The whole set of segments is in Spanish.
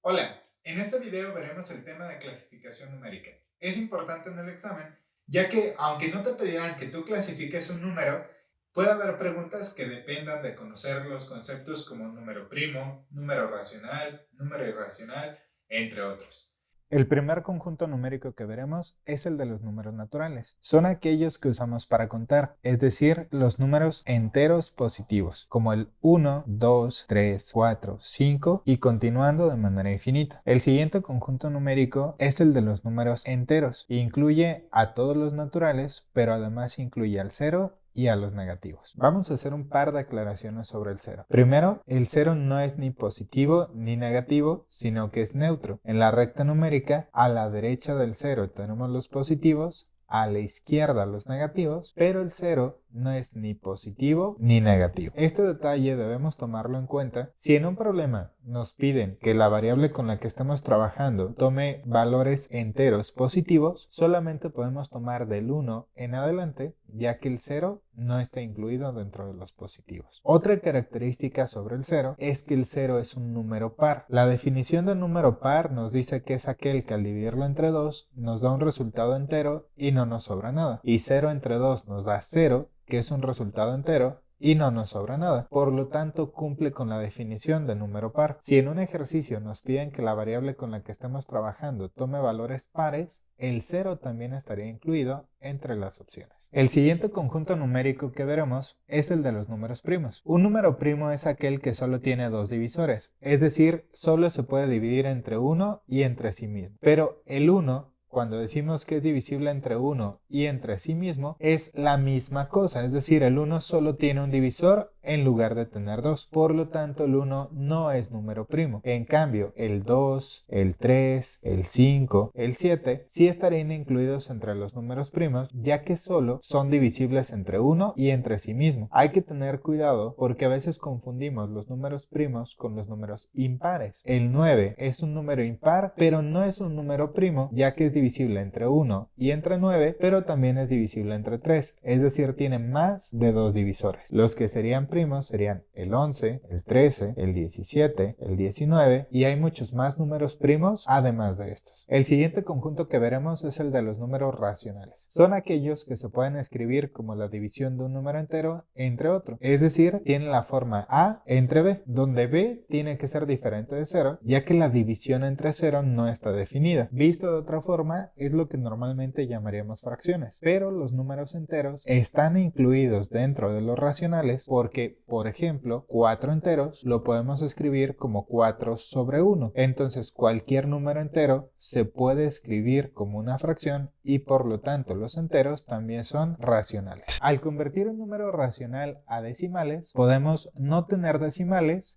Hola, en este video veremos el tema de clasificación numérica. Es importante en el examen, ya que aunque no te pedirán que tú clasifiques un número, puede haber preguntas que dependan de conocer los conceptos como número primo, número racional, número irracional, entre otros. El primer conjunto numérico que veremos es el de los números naturales. Son aquellos que usamos para contar, es decir, los números enteros positivos, como el 1, 2, 3, 4, 5 y continuando de manera infinita. El siguiente conjunto numérico es el de los números enteros. Incluye a todos los naturales, pero además incluye al cero y a los negativos. Vamos a hacer un par de aclaraciones sobre el cero. Primero, el cero no es ni positivo ni negativo, sino que es neutro. En la recta numérica, a la derecha del cero tenemos los positivos, a la izquierda los negativos, pero el cero no es ni positivo ni negativo. Este detalle debemos tomarlo en cuenta si en un problema nos piden que la variable con la que estamos trabajando tome valores enteros positivos, solamente podemos tomar del 1 en adelante, ya que el 0 no está incluido dentro de los positivos. Otra característica sobre el 0 es que el 0 es un número par. La definición de número par nos dice que es aquel que al dividirlo entre 2 nos da un resultado entero y no nos sobra nada. Y 0 entre 2 nos da 0, que es un resultado entero, y no nos sobra nada. Por lo tanto, cumple con la definición de número par. Si en un ejercicio nos piden que la variable con la que estemos trabajando tome valores pares, el 0 también estaría incluido entre las opciones. El siguiente conjunto numérico que veremos es el de los números primos. Un número primo es aquel que solo tiene dos divisores, es decir, solo se puede dividir entre 1 y entre sí mismo. Pero el 1, cuando decimos que es divisible entre 1 y entre sí mismo, es la misma cosa, es decir, el 1 solo tiene un divisor en lugar de tener dos. Por lo tanto, el 1 no es número primo. En cambio, el 2, el 3, el 5, el 7 sí estarían incluidos entre los números primos, ya que solo son divisibles entre 1 y entre sí mismo. Hay que tener cuidado porque a veces confundimos los números primos con los números impares. El 9 es un número impar, pero no es un número primo, ya que es divisible entre 1 y entre 9, pero también es divisible entre 3, es decir, tiene más de dos divisores. Los que serían primos serían el 11, el 13, el 17, el 19 y hay muchos más números primos además de estos. El siguiente conjunto que veremos es el de los números racionales. Son aquellos que se pueden escribir como la división de un número entero entre otro, es decir, tienen la forma A entre B, donde B tiene que ser diferente de 0, ya que la división entre 0 no está definida. Visto de otra forma, es lo que normalmente llamaríamos fracciones, pero los números enteros están incluidos dentro de los racionales porque, por ejemplo, 4 enteros lo podemos escribir como 4 sobre 1. Entonces, cualquier número entero se puede escribir como una fracción y por lo tanto los enteros también son racionales. Al convertir un número racional a decimales, podemos no tener decimales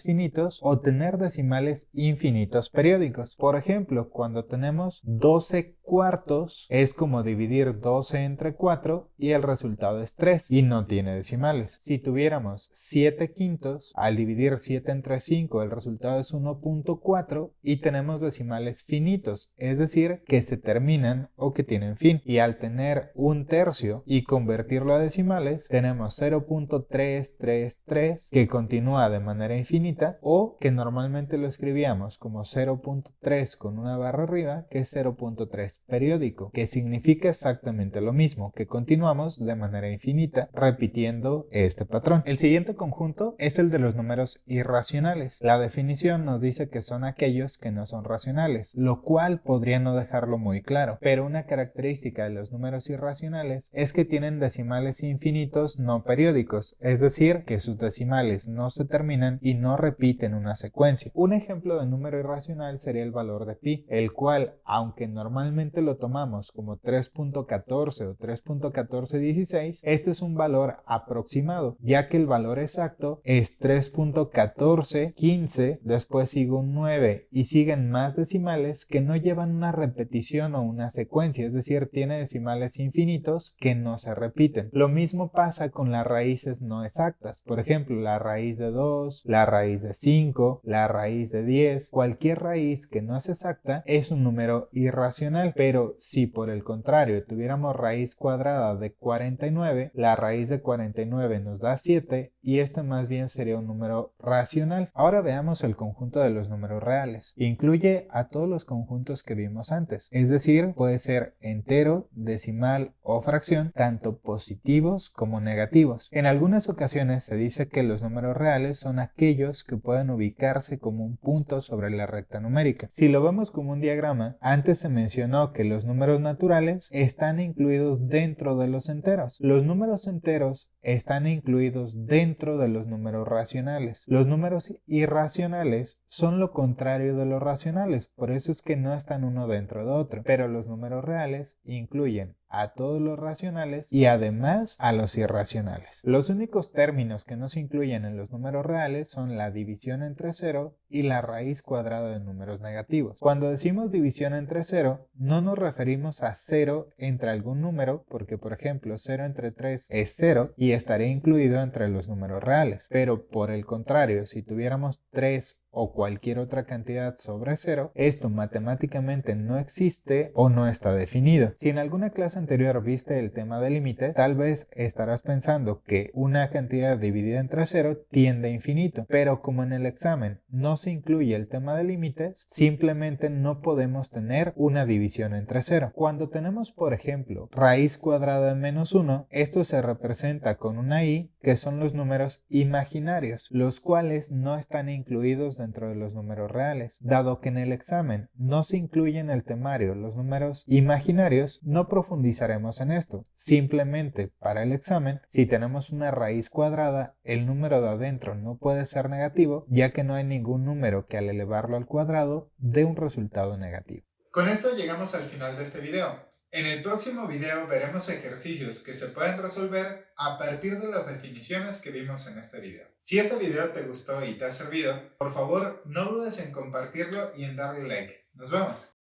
finitos o tener decimales infinitos periódicos. Por ejemplo, cuando tenemos 12 cuartos, es como dividir 12 entre 4 y el resultado es 3 y no tiene decimales. Si tuviéramos 7 quintos, al dividir 7 entre 5, el resultado es 1.4 y tenemos decimales finitos, es decir, que se terminan o que tienen fin. Y al tener un tercio y convertirlo a decimales, tenemos 0.333 que continúa de manera infinita o que normalmente lo escribíamos como 0.3 con una barra arriba, que es 0.3 periódico, que significa exactamente lo mismo, que continuamos de manera infinita repitiendo este patrón. El siguiente conjunto es el de los números irracionales. La definición nos dice que son aquellos que no son racionales, lo cual podría no dejarlo muy claro, pero una característica de los números irracionales es que tienen decimales infinitos no periódicos, es decir, que sus decimales no se terminan y no repiten una secuencia. Un ejemplo de número irracional sería el valor de pi, el cual, aunque normalmente lo tomamos como 3.14 o 3.1416, este es un valor aproximado, ya que el valor exacto es 3.1415, después sigue un 9 y siguen más decimales que no llevan una repetición o una secuencia, es decir, tiene decimales infinitos que no se repiten. Lo mismo pasa con las raíces no exactas, por ejemplo, la raíz de 2, la raíz de 5, la raíz de 10, cualquier raíz que no es exacta es un número irracional. racional. Pero si por el contrario tuviéramos raíz cuadrada de 49, la raíz de 49 nos da 7 y este más bien sería un número racional. Ahora veamos el conjunto de los números reales. Incluye a todos los conjuntos que vimos antes, es decir, puede ser entero, decimal o fracción, tanto positivos como negativos. En algunas ocasiones se dice que los números reales son aquellos que pueden ubicarse como un punto sobre la recta numérica. Si lo vemos como un diagrama, antes se mencionó que los números naturales están incluidos dentro de los enteros. Los números enteros están incluidos dentro de los números racionales. Los números irracionales son lo contrario de los racionales, por eso es que no están uno dentro de otro, pero los números reales incluyen a todos los racionales y además a los irracionales. Los únicos términos que no se incluyen en los números reales son la división entre 0 y la raíz cuadrada de números negativos. Cuando decimos división entre 0, no nos referimos a 0 entre algún número, porque por ejemplo 0 entre 3 es 0 y estaría incluido entre los números reales. Pero por el contrario, si tuviéramos 3 o cualquier otra cantidad sobre 0, esto matemáticamente no existe o no está definido. Si en alguna clase anterior viste el tema de límites, tal vez estarás pensando que una cantidad dividida entre 0 tiende a infinito, pero como en el examen no se incluye el tema de límites, simplemente no podemos tener una división entre 0. Cuando tenemos, por ejemplo, raíz cuadrada de menos 1, esto se representa con una i, que son los números imaginarios, los cuales no están incluidos dentro de los números reales. Dado que en el examen no se incluye en el temario los números imaginarios, no profundizaremos en esto. Simplemente para el examen, si tenemos una raíz cuadrada, el número de adentro no puede ser negativo, ya que no hay ningún número que al elevarlo al cuadrado dé un resultado negativo. Con esto llegamos al final de este video. En el próximo video veremos ejercicios que se pueden resolver a partir de las definiciones que vimos en este video. Si este video te gustó y te ha servido, por favor no dudes en compartirlo y en darle like. Nos vemos.